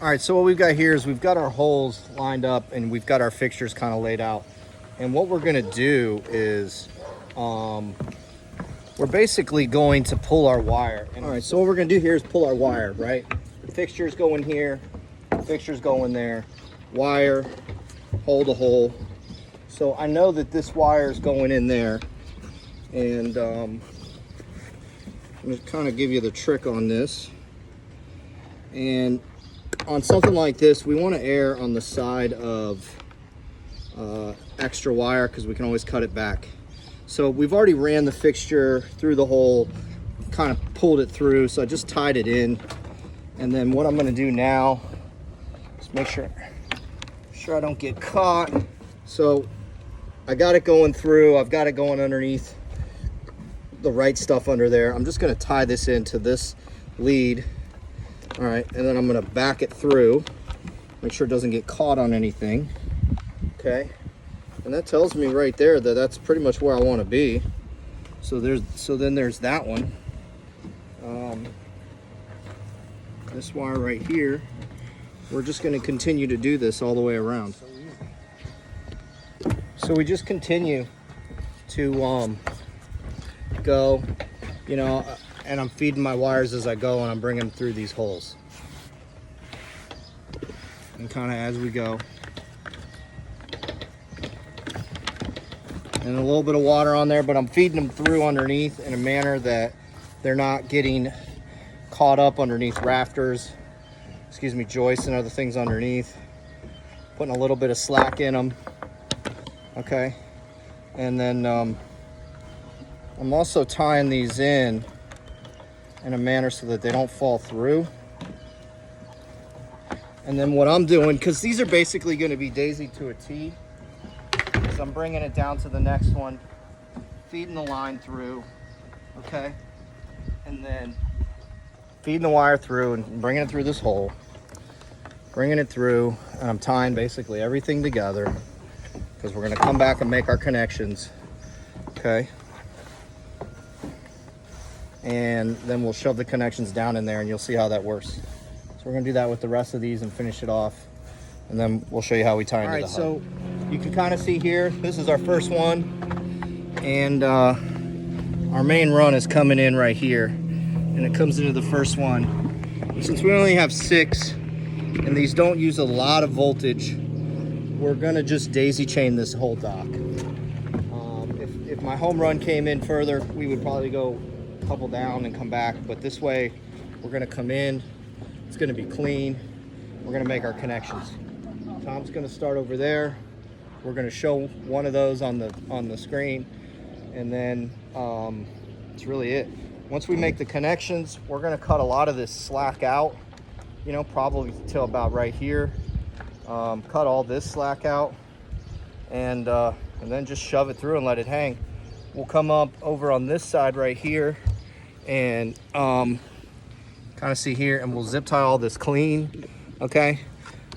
All right, so what we've got here is we've got our holes lined up and we've got our fixtures kind of laid out. And what we're gonna do is we're basically going to pull our wire. All right, so what we're gonna do here is pull our wire, right? The fixtures go in here, fixtures go in there, wire, hole to hole. So I know that this wire is going in there, and I'm gonna kind of give you the trick on this. And on something like this, we want to err on the side of extra wire because we can always cut it back. So we've already ran the fixture through the hole, kind of pulled it through, so I just tied it in. And then what I'm going to do now is make sure I don't get caught. So I got it going through, I've got it going underneath the right stuff under there. I'm just going to tie this into this lead. All right, and then I'm gonna back it through, make sure it doesn't get caught on anything. Okay, and that tells me right there that that's pretty much where I want to be. So then there's that one. This wire right here, we're just going to continue to do this all the way around. So we just continue to go, you know. And I'm feeding my wires as I go, and I'm bringing them through these holes. And kind of as we go. And a little bit of water on there, but I'm feeding them through underneath in a manner that they're not getting caught up underneath rafters, joists and other things underneath. Putting a little bit of slack in them. Okay. And then I'm also tying these in a manner so that they don't fall through. And then what I'm doing, because these are basically going to be daisy to a T, is I'm bringing it down to the next one, feeding the line through, okay, and then feeding the wire through and bringing it through this hole, bringing it through, and I'm tying basically everything together because we're going to come back and make our connections, okay. And then we'll shove the connections down in there and you'll see how that works. So we're gonna do that with the rest of these and finish it off. And then we'll show you how we tie into the hub. All right, so you can kind of see here, this is our first one. And our main run is coming in right here. And it comes into the first one. And since we only have 6, and these don't use a lot of voltage, we're gonna just daisy chain this whole dock. If my home run came in further, we would probably go couple down and come back, but this way we're going to come in, it's going to be clean, we're going to make our connections. Tom's going to start over there, we're going to show one of those on the screen, and then that's really it. Once we make the connections, we're going to cut a lot of this slack out, you know, probably till about right here. Cut all this slack out, and then just shove it through and let it hang. We'll come up over on this side right here and kind of see here, and we'll zip tie all this clean, okay,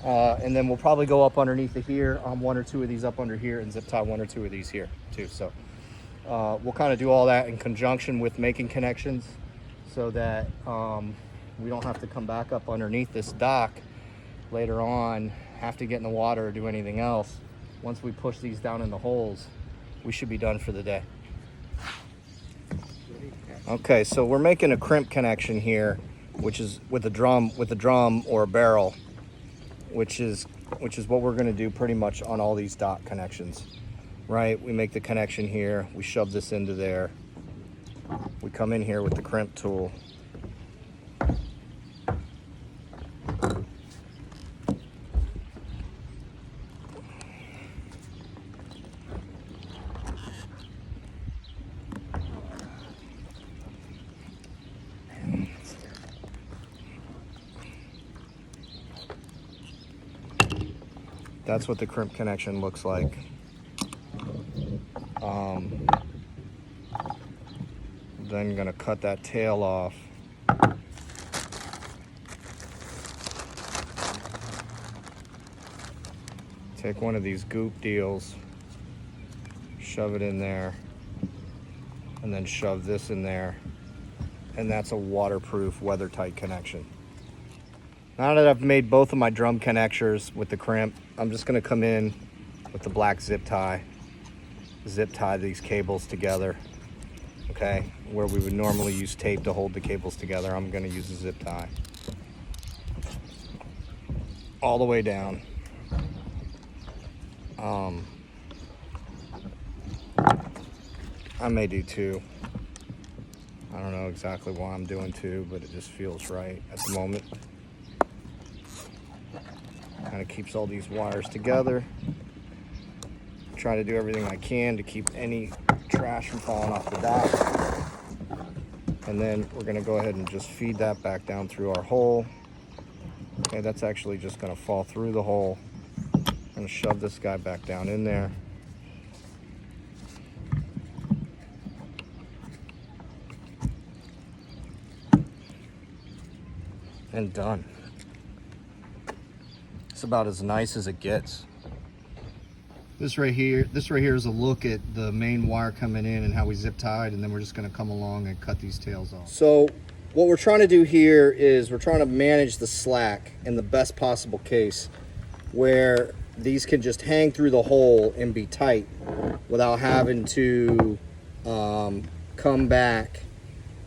and then we'll probably go up underneath of here on 1 or 2 of these up under here and zip tie 1 or 2 of these here too. So we'll kind of do all that in conjunction with making connections so that we don't have to come back up underneath this dock later on, have to get in the water or do anything else. Once we push these down in the holes, we should be done for the day. Okay, so we're making a crimp connection here, which is with a drum or a barrel, which is what we're going to do pretty much on all these dock connections, right? We make the connection here, we shove this into there, we come in here with the crimp tool. That's what the crimp connection looks like. Then gonna cut that tail off. Take one of these goop deals, shove it in there, and then shove this in there, and that's a waterproof, weather-tight connection. Now that I've made both of my drum connectors with the crimp, I'm just gonna come in with the black zip tie these cables together. Okay, where we would normally use tape to hold the cables together, I'm gonna use a zip tie. All the way down. I may do two. I don't know exactly why I'm doing two, but it just feels right at the moment. Kind of keeps all these wires together. Try to do everything I can to keep any trash from falling off the dock. And then we're gonna go ahead and just feed that back down through our hole. Okay, that's actually just gonna fall through the hole. I'm gonna shove this guy back down in there. And done. It's about as nice as it gets. This right here is a look at the main wire coming in and how we zip tied, and then we're just gonna come along and cut these tails off. So what we're trying to do here is we're trying to manage the slack in the best possible case where these can just hang through the hole and be tight without having to come back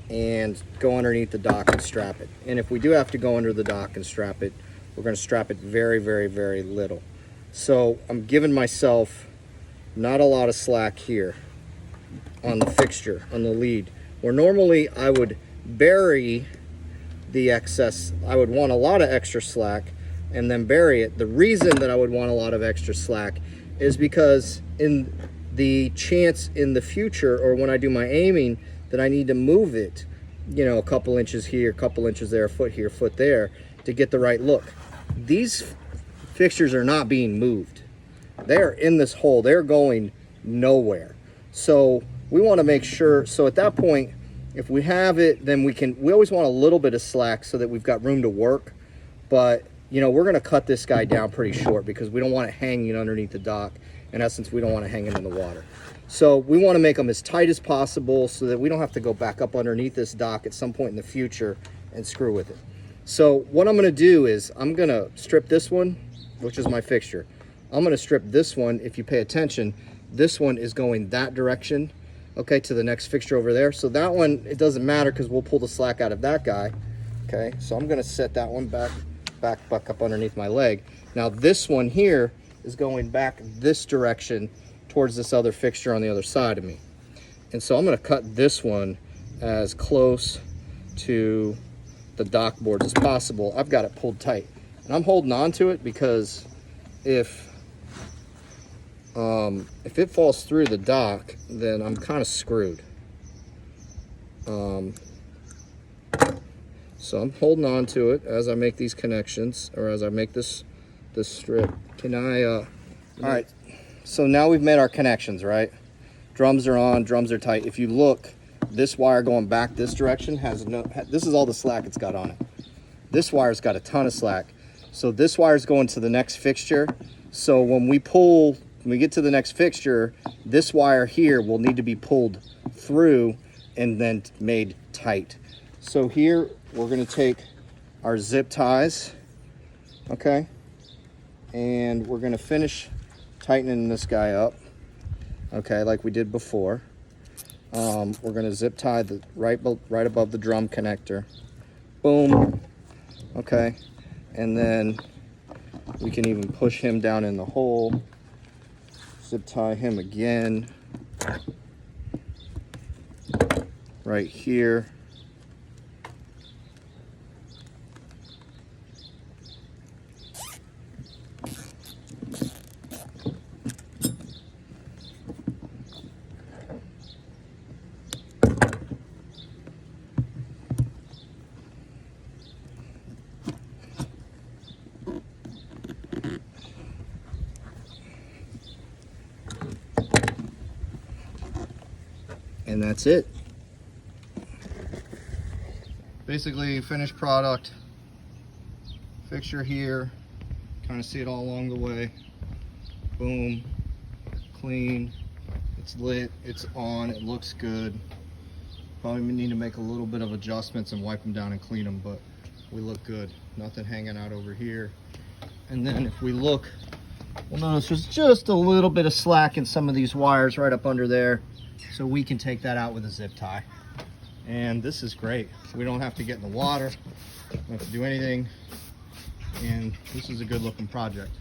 and go underneath the dock and strap it. And if we do have to go under the dock and strap it, we're going to strap it very, very, very little. So I'm giving myself not a lot of slack here on the fixture, on the lead, where normally I would bury the excess. I would want a lot of extra slack and then bury it. The reason that I would want a lot of extra slack is because in the chance in the future, or when I do my aiming, that I need to move it, you know, a couple inches here, a couple inches there, a foot here, a foot there, to get the right look. These fixtures are not being moved. They're in this hole. They're going nowhere. So we want to make sure, so at that point, if we have it, then we always want a little bit of slack so that we've got room to work. But, you know, we're going to cut this guy down pretty short because we don't want it hanging underneath the dock. In essence, we don't want to hang it in the water. So we want to make them as tight as possible so that we don't have to go back up underneath this dock at some point in the future and screw with it. So what I'm going to do is I'm going to strip this one, which is my fixture. I'm going to strip this one. If you pay attention, this one is going that direction, okay, to the next fixture over there. So that one, it doesn't matter because we'll pull the slack out of that guy. Okay, so I'm going to set that one back up underneath my leg. Now this one here is going back this direction towards this other fixture on the other side of me. And so I'm going to cut this one as close to the dock boards as possible. I've got it pulled tight. And I'm holding on to it because if it falls through the dock, then I'm kind of screwed. So I'm holding on to it as I make these connections, or as I make this strip. All right, so now we've made our connections, right? Drums are on, drums are tight. If you look, this wire going back this direction this is all the slack it's got on it. This wire's got a ton of slack. So this wire's going to the next fixture. So when we get to the next fixture, this wire here will need to be pulled through and then made tight. So here we're going to take our zip ties, okay, and we're going to finish tightening this guy up, okay, like we did before. We're going to zip tie the right above the drum connector. Boom. Okay, and then we can even push him down in the hole. Zip tie him again right here. And that's it. Basically, finished product. Fixture here. Kind of see it all along the way. Boom. Clean. It's lit. It's on. It looks good. Probably need to make a little bit of adjustments and wipe them down and clean them, but we look good. nothing hanging out over here. And then if we look, we'll notice there's just a little bit of slack in some of these wires right up under there. So we can take that out with a zip tie. And this is great. We don't have to get in the water, don't have to do anything. And this is a good looking project.